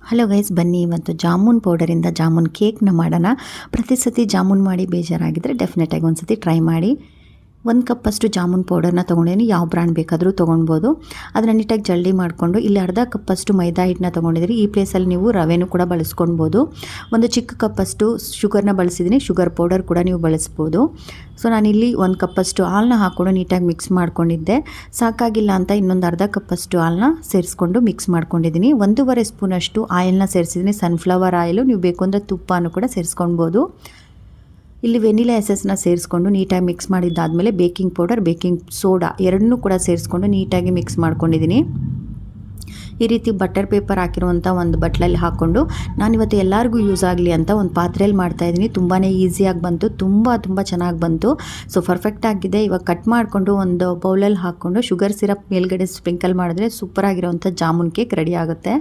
Hello guys, ಬನ್ನಿ ಇವತ್ತು ಜಾಮೂನ್ ಪೌಡರಿಂದ ಜಾಮೂನ್ ಕೇಕ್ನ ಮಾಡೋಣ. ಪ್ರತಿ ಸತಿ ಜಾಮೂನ್ ಮಾಡಿ ಬೇಜಾರಾಗಿದ್ದರೆ ಡೆಫಿನೆಟಾಗಿ ಒಂದು ಸತಿ ಟ್ರೈ ಮಾಡಿ. 1 ಕಪ್ಪಷ್ಟು ಜಾಮೂನ್ ಪೌಡರ್ನ ತೊಗೊಂಡಿದ್ದೀನಿ. ಯಾವ ಬ್ರ್ಯಾಂಡ್ ಬೇಕಾದರೂ ತೊಗೊಳ್ಬೋದು. ಅದನ್ನು ನೀಟಾಗಿ ಜಲ್ಡಿ ಮಾಡಿಕೊಂಡು ಇಲ್ಲಿ ಅರ್ಧ ಕಪ್ಪಷ್ಟು ಮೈದಾ ಹಿಟ್ಟನ್ನ ತೊಗೊಂಡಿದ್ದೀನಿ. ಈ ಪ್ಲೇಸಲ್ಲಿ ನೀವು ರವೆನೂ ಕೂಡ ಬಳಸ್ಕೊಳ್ಬೋದು. ಒಂದು ಚಿಕ್ಕ ಕಪ್ಪಷ್ಟು ಶುಗರ್ನ ಬಳಸಿದ್ದೀನಿ. ಶುಗರ್ ಪೌಡರ್ ಕೂಡ ನೀವು ಬಳಸ್ಬೋದು. ಸೊ ನಾನಿಲ್ಲಿ 1 ಕಪ್ಪಷ್ಟು ಹಾಲನ್ನ ಹಾಕ್ಕೊಂಡು ನೀಟಾಗಿ ಮಿಕ್ಸ್ ಮಾಡ್ಕೊಂಡಿದ್ದೆ. ಸಾಕಾಗಿಲ್ಲ ಅಂತ ಇನ್ನೊಂದು ಅರ್ಧ ಕಪ್ಪಷ್ಟು ಹಾಲನ್ನ ಸೇರಿಸ್ಕೊಂಡು ಮಿಕ್ಸ್ ಮಾಡ್ಕೊಂಡಿದ್ದೀನಿ. 1.5 ಸ್ಪೂನಷ್ಟು ಆಯಿಲ್ನ ಸೇರಿಸಿದ್ದೀನಿ. ಸನ್ಫ್ಲವರ್ ಆಯಿಲು, ನೀವು ಬೇಕು ಅಂದರೆ ತುಪ್ಪನೂ ಕೂಡ ಸೇರಿಸ್ಕೊಳ್ಬೋದು. ಇಲ್ಲಿ ವೆನಿಲಾ ಎಸೆನ್ಸ್ನ ಸೇರಿಸ್ಕೊಂಡು ನೀಟಾಗಿ ಮಿಕ್ಸ್ ಮಾಡಿದ್ದಾದಮೇಲೆ ಬೇಕಿಂಗ್ ಪೌಡರ್, ಬೇಕಿಂಗ್ ಸೋಡಾ ಎರಡನ್ನೂ ಕೂಡ ಸೇರಿಸ್ಕೊಂಡು ನೀಟಾಗಿ ಮಿಕ್ಸ್ ಮಾಡ್ಕೊಂಡಿದ್ದೀನಿ. ಈ ರೀತಿ ಬಟರ್ ಪೇಪರ್ ಹಾಕಿರುವಂಥ ಒಂದು ಬಟ್ಲಲ್ಲಿ ಹಾಕ್ಕೊಂಡು ನಾನಿವತ್ತು ಎಲ್ಲರಿಗೂ ಯೂಸ್ ಆಗಲಿ ಅಂತ ಒಂದು ಪಾತ್ರೆಯಲ್ಲಿ ಮಾಡ್ತಾಯಿದ್ದೀನಿ. ತುಂಬಾ ಈಸಿಯಾಗಿ ಬಂತು, ತುಂಬ ಚೆನ್ನಾಗಿ ಬಂತು. ಸೊ ಪರ್ಫೆಕ್ಟ್ ಆಗಿದೆ. ಇವಾಗ ಕಟ್ ಮಾಡಿಕೊಂಡು ಒಂದು ಬೌಲಲ್ಲಿ ಹಾಕ್ಕೊಂಡು ಶುಗರ್ ಸಿರಪ್ ಮೇಲ್ಗಡೆ ಸ್ಪ್ರಿಂಕಲ್ ಮಾಡಿದ್ರೆ ಸೂಪರಾಗಿರೋವಂಥ ಜಾಮೂನ್ ಕೇಕ್ ರೆಡಿ ಆಗುತ್ತೆ.